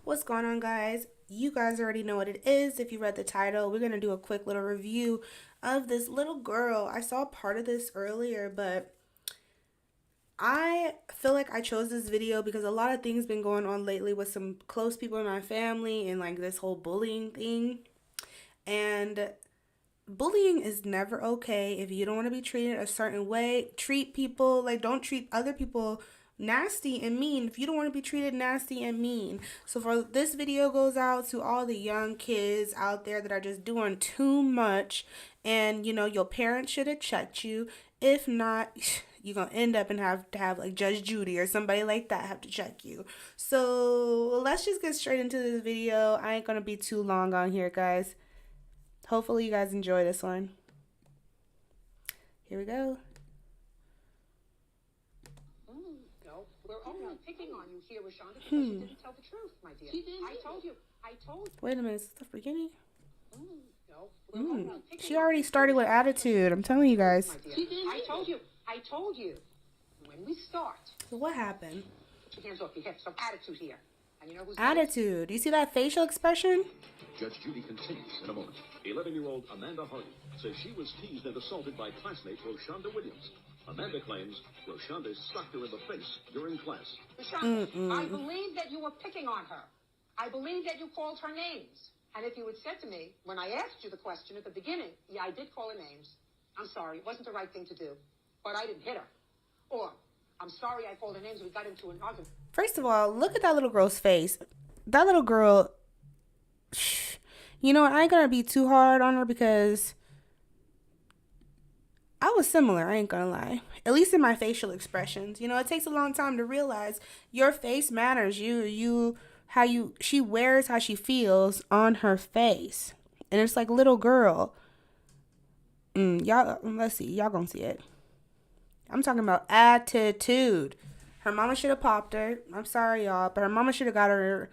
What's going on, guys? You guys already know what it is. If you read the title, we're going to do a quick little review of this little girl. I saw part of this earlier, but I feel like I chose this video because a lot of things been going on lately with some close people in my family and like this whole bullying thing. And bullying is never okay. If you don't want to be treated a certain way, treat people like don't treat other people nasty and mean if you don't want to be treated nasty and mean. So for this video goes out to all the young kids out there that are just doing too much, and your parents should have checked you. If not, you're gonna end up and have to have like Judge Judy or somebody like that have to check you. So let's just get straight into this video. I ain't gonna be too long on here, guys. Hopefully you guys enjoy this one. Here we go. No, we're only picking on you here, Rashonda, because you didn't tell the truth, my dear. She didn't. I told you. Wait a minute, is this the beginning? No, we're only picking She already started with attitude. I'm telling you guys. She didn't. I told you. When we start. So what happened? Put your hands off your hips. Some attitude here. And you know who's Attitude. You see that facial expression? Judge Judy continues in a moment. 11-year-old Amanda Hardy says she was teased and assaulted by classmate Roshonda Williams. Amanda claims Roshonda socked her in the face during class. Rashonda, I believe that you were picking on her. I believe that you called her names. And if you had said to me, when I asked you the question at the beginning, yeah, I did call her names. I'm sorry, it wasn't the right thing to do. But I didn't hit her. Or, I'm sorry I called her names, we got into an argument. First of all, look at that little girl's face. That little girl, I ain't gonna be too hard on her because I was similar, I ain't gonna lie. At least in my facial expressions. It takes a long time to realize your face matters. She wears how she feels on her face. And it's like, little girl. Y'all, let's see. Y'all gonna see it. I'm talking about attitude. Her mama should have popped her. I'm sorry, y'all. But her mama should have got her.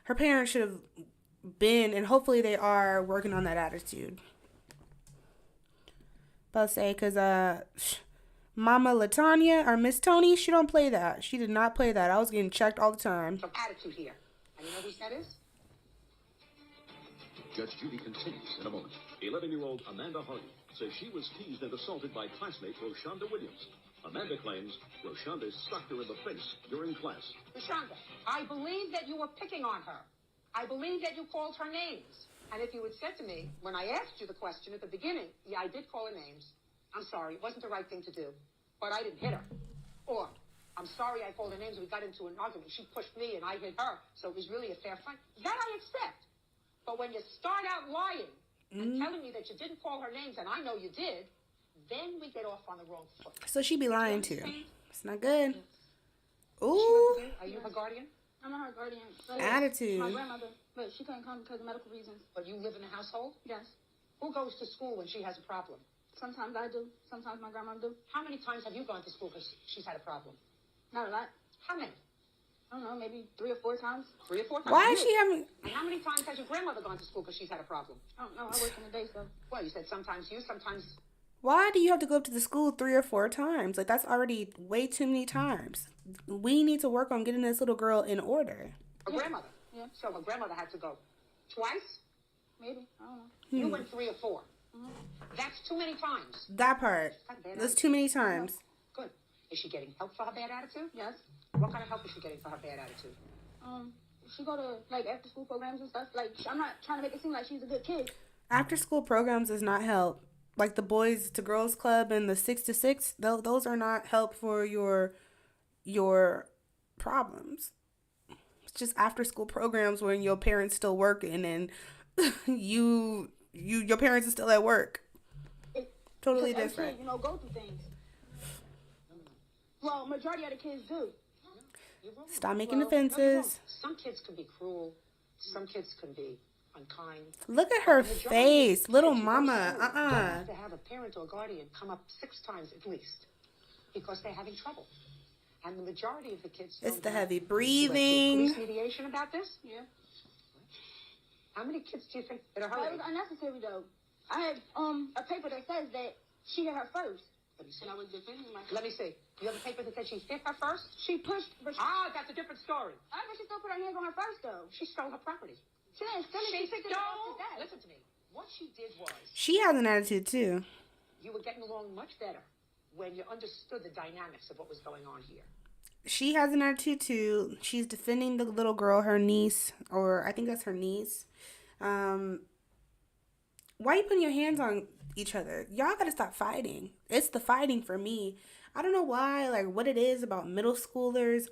Her parents should have been, and hopefully they are, working on that attitude. But say, because Mama Latanya or Miss Tony, she don't play that. She did not play that. I was getting checked all the time. Some attitude here. And you know whose that is? Judge Judy continues in a moment. 11-year-old Amanda Hardy says she was teased and assaulted by classmate Roshonda Williams. Amanda claims Roshonda socked her in the face during class. Rashonda, I believe that you were picking on her. I believe that you called her names. And if you had said to me, when I asked you the question at the beginning, yeah, I did call her names. I'm sorry, it wasn't the right thing to do. But I didn't hit her. Or, I'm sorry I called her names, we got into an argument. She pushed me and I hit her. So it was really a fair fight. That I accept. But when you start out lying and telling me that you didn't call her names, and I know you did, then we get off on the wrong foot. So she be lying too. It's not good. Ooh. Are you her guardian? I'm not her guardian. But Attitude. My grandmother, but she couldn't come because of medical reasons. But you live in a household? Yes. Who goes to school when she has a problem? Sometimes I do. Sometimes my grandmother do. How many times have you gone to school because she's had a problem? Not a lot. How many? I don't know, maybe 3 or 4 times. 3 or 4 times? Why is she having... And how many times has your grandmother gone to school because she's had a problem? I don't know. I work in the day, so. Well, you said sometimes you, sometimes... Why do you have to go up to the school 3 or 4 times? Like, that's already way too many times. We need to work on getting this little girl in order. Her grandmother? Yeah. So her grandmother had to go twice? Maybe. I don't know. You went 3 or 4. That's too many times. That part. That's too many times. Good. Is she getting help for her bad attitude? Yes. What kind of help is she getting for her bad attitude? She go to, like, after-school programs and stuff. Like, I'm not trying to make it seem like she's a good kid. After-school programs does not help. Like the boys to girls club and the 6 to 6, those are not help for your problems. It's just after-school programs when your parents still working and your parents are still at work. Totally different. Kid, go through things. Well, majority of the kids do. Stop making offenses. Some kids can be cruel. Some kids can be unkind. Look at her face, little mama. You have to have a parent or guardian come up 6 times at least because they're having trouble. And the majority of the kids. It's the have heavy breathing. Police mediation about this? Yeah. How many kids do you think that are But it hurting? was unnecessary, though. I had a paper that says that she hit her first. Let me see. And I was defending myself. Let me see. You have a paper that said she hit her first? She pushed, but That's a different story. but she still put her hands on her first, though. She stole her property. She didn't steal it. She picked it up after that. Listen to me. What she did was, She has an attitude too. you were getting along much better when you understood the dynamics of what was going on here. She has an attitude too. She's defending the little girl, her niece, or I think that's her niece. Why are you putting your hands on each other? Y'all gotta stop fighting. It's the fighting for me. I don't know why, like what it is about middle schoolers.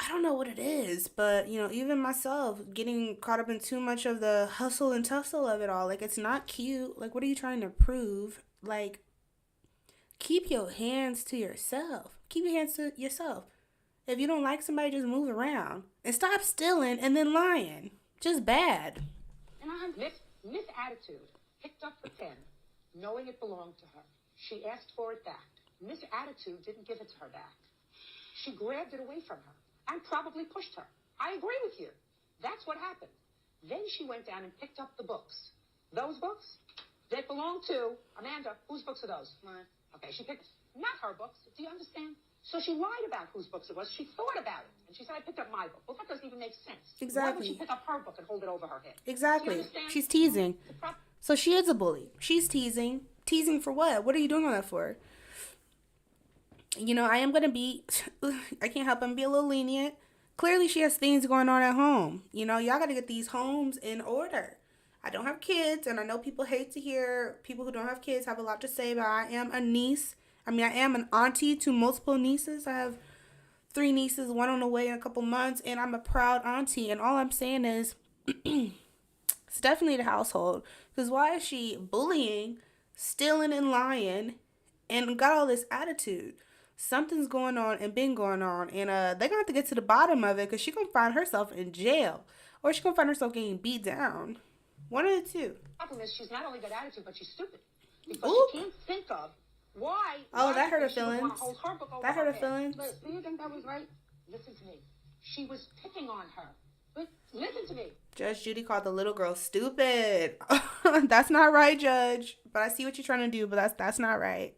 I don't know what it is, but you know, even myself getting caught up in too much of the hustle and tussle of it all. Like it's not cute. Like what are you trying to prove? Like keep your hands to yourself. Keep your hands to yourself. If you don't like somebody, just move around and stop stealing and then lying. Just bad. And I Miss Attitude picked up the pen, knowing it belonged to her. She asked for it back. Miss Attitude didn't give it to her back. She grabbed it away from her and probably pushed her. I agree with you. That's what happened. Then she went down and picked up the books. Those books, they belong to Amanda. Whose books are those? Mine. Okay, she picked, not her books. Do you understand? So she lied about whose books it was. She thought about it. And she said, I picked up my book. Well, that doesn't even make sense. Exactly. Why would she pick up her book and hold it over her head? Exactly. Do you understand? She's teasing. So she is a bully. She's teasing. Teasing for what? What are you doing all that for? You know, I am going to be, I can't help but be a little lenient. Clearly she has things going on at home. You know, y'all got to get these homes in order. I don't have kids, and I know people hate to hear people who don't have kids have a lot to say, but I am a niece. I am an auntie to multiple nieces. I have 3 nieces, 1 on the way in a couple months, and I'm a proud auntie. And all I'm saying is, it's definitely the household. Because why is she bullying, stealing, and lying, and got all this attitude? Something's going on and been going on, and they're going to have to get to the bottom of it, because she's going to find herself in jail, or she's going to find herself getting beat down. One of the two. The problem is she's not only got attitude, but she's stupid. Because Oop. she can't think of why. Oh, that hurt her she would wanna feelings. hold her book over That hurt her head. feelings. But do you think that was right? Listen to me. She was picking on her. But listen to me. Judge Judy called the little girl stupid. That's not right, Judge. But I see what you're trying to do, but that's not right.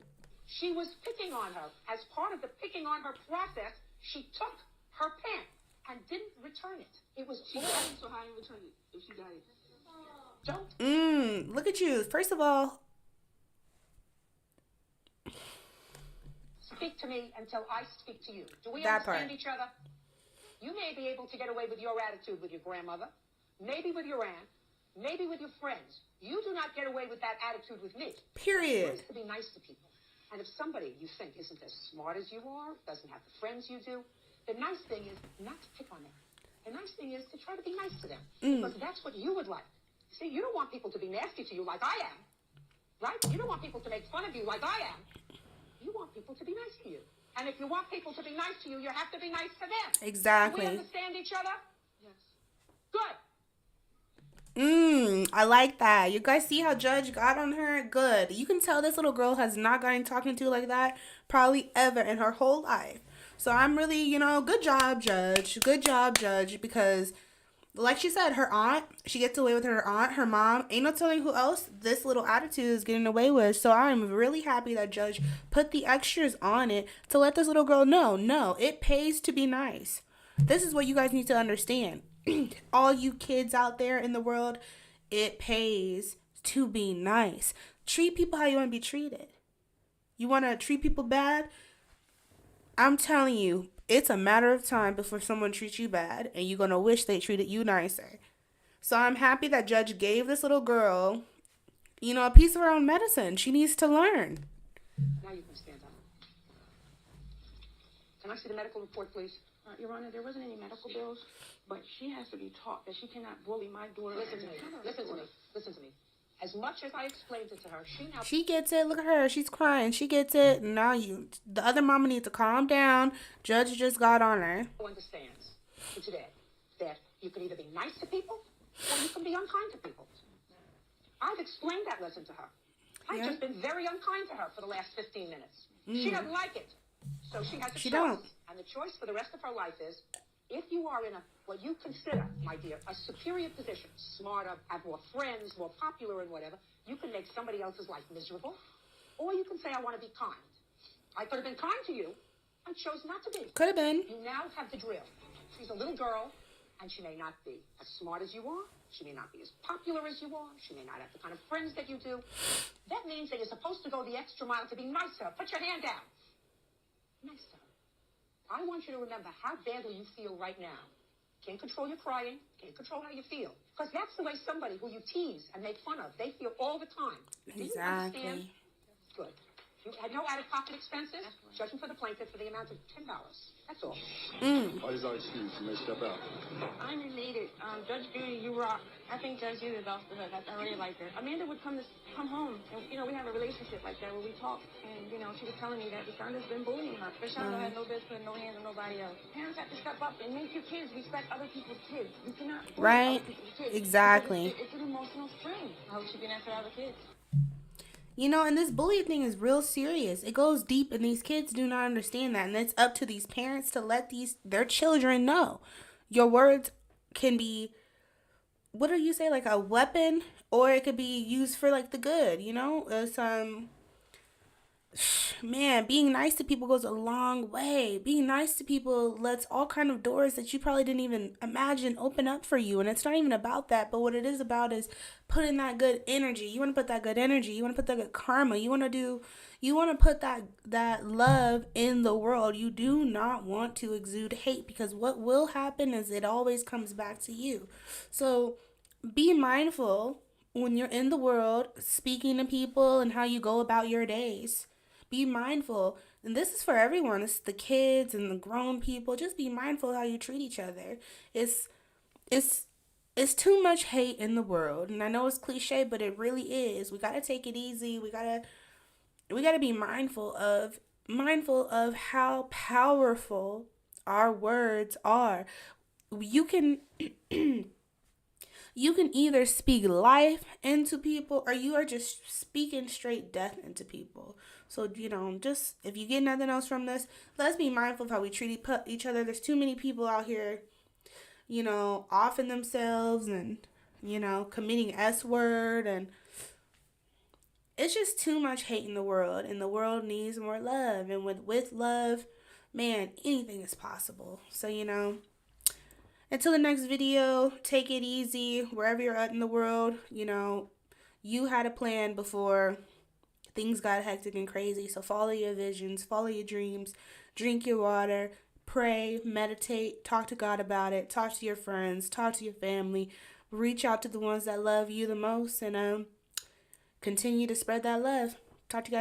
She was picking on her. As part of the picking on her process, she took her pen and didn't return it. It was She got it, so how do you return it if she got it? Don't Look at you. First of all, speak to me until I speak to you. Do we That understand part. each other? You may be able to get away with your attitude with your grandmother, maybe with your aunt, maybe with your friends. You do not get away with that attitude with me. period. It's to be nice to people. And if somebody you think isn't as smart as you are, doesn't have the friends you do, the nice thing is not to pick on them. The nice thing is to try to be nice to them. Because that's what you would like. See, you don't want people to be nasty to you like I am. Right? You don't want people to make fun of you like I am. You want people to be nice to you. And if you want people to be nice to you, you have to be nice to them. Exactly. Do we understand each other? Yes. Good. I like that. You guys see how Judge got on her? Good. You can tell this little girl has not gotten talking to like that probably ever in her whole life. So I'm really, good job, Judge. Good job, Judge, because like she said, her aunt, she gets away with her aunt, her mom. Ain't no telling who else this little attitude is getting away with. So I'm really happy that Judge put the extras on it to let this little girl know, no, it pays to be nice. This is what you guys need to understand. All you kids out there in the world, it pays to be nice. Treat people how you want to be treated. You want to treat people bad? I'm telling you, it's a matter of time before someone treats you bad, and you're going to wish they treated you nicer. So I'm happy that Judge gave this little girl, a piece of her own medicine. She needs to learn. Now you can stand up. Can I see the medical report, please? Your Honor, there wasn't any medical bills, but she has to be taught that she cannot bully my daughter. Listen to me. Listen to me. Listen to me. As much as I explained it to her, She gets it. Look at her. She's crying. She gets it. Now the other mama needs to calm down. Judge just got on her. understands today that you can either be nice to people or you can be unkind to people. I've explained that lesson to her. I've just been very unkind to her for the last 15 minutes. She doesn't like it. So she has a choice. Don't. And the choice for the rest of her life is, if you are in what you consider, my dear, a superior position, smarter, have more friends, more popular and whatever, you can make somebody else's life miserable, Or you can say, I want to be kind. I could have been kind to you. I chose not to be. Could have been. You now have the drill. She's a little girl, and she may not be as smart as you are. She may not be as popular as you are. She may not have the kind of friends that you do. That means that you're supposed to go the extra mile to be nice to her. Put your hand down. Nice to her. I want you to remember how badly you feel right now. Can't control your crying. Can't control how you feel. Because that's the way somebody who you tease and make fun of, they feel all the time. Do you understand? Good. You had no out-of-pocket expenses? Judging for the plaintiff for the amount of $10. That's all. What is our excuse? You may step out. I'm elated. Judge Judy, you rock. I think Judge Judy is off the hook. I really like her. Amanda would come home, and we have a relationship like that where we talk, and she was telling me that Rashonda's been bullying her. Rashonda had no business putting no hands on nobody else. Parents have to step up and make your kids respect other people's kids. You cannot bully other people's kids. Exactly. It's an emotional strain. I hope she can answer other kids. And this bullying thing is real serious. It goes deep, and these kids do not understand that. And it's up to these parents to let their children know. Your words can be, what do you say, like a weapon, or it could be used for like the good. It's man, being nice to people goes a long way. Being nice to people lets all kind of doors that you probably didn't even imagine open up for you. And it's not even about that, but what it is about is putting that good energy. You want to put that good energy. You want to put that good karma. You want to put that love in the world. You do not want to exude hate, because what will happen is it always comes back to you. So be mindful when you're in the world speaking to people and how you go about your days. Be mindful, and this is for everyone. It's the kids and the grown people. Just be mindful how you treat each other. It's too much hate in the world, and I know it's cliche, but it really is. We gotta take it easy. We gotta be mindful of how powerful our words are. You can you can either speak life into people, or you are just speaking straight death into people. So, just if you get nothing else from this, let's be mindful of how we treat each other. There's too many people out here, offing themselves and, committing S-word. And it's just too much hate in the world. And the world needs more love. And with love, man, anything is possible. So, until the next video, take it easy wherever you're at in the world. You had a plan before things got hectic and crazy. So follow your visions, follow your dreams, drink your water, pray, meditate, talk to God about it, talk to your friends, talk to your family, reach out to the ones that love you the most, and continue to spread that love. Talk to you guys.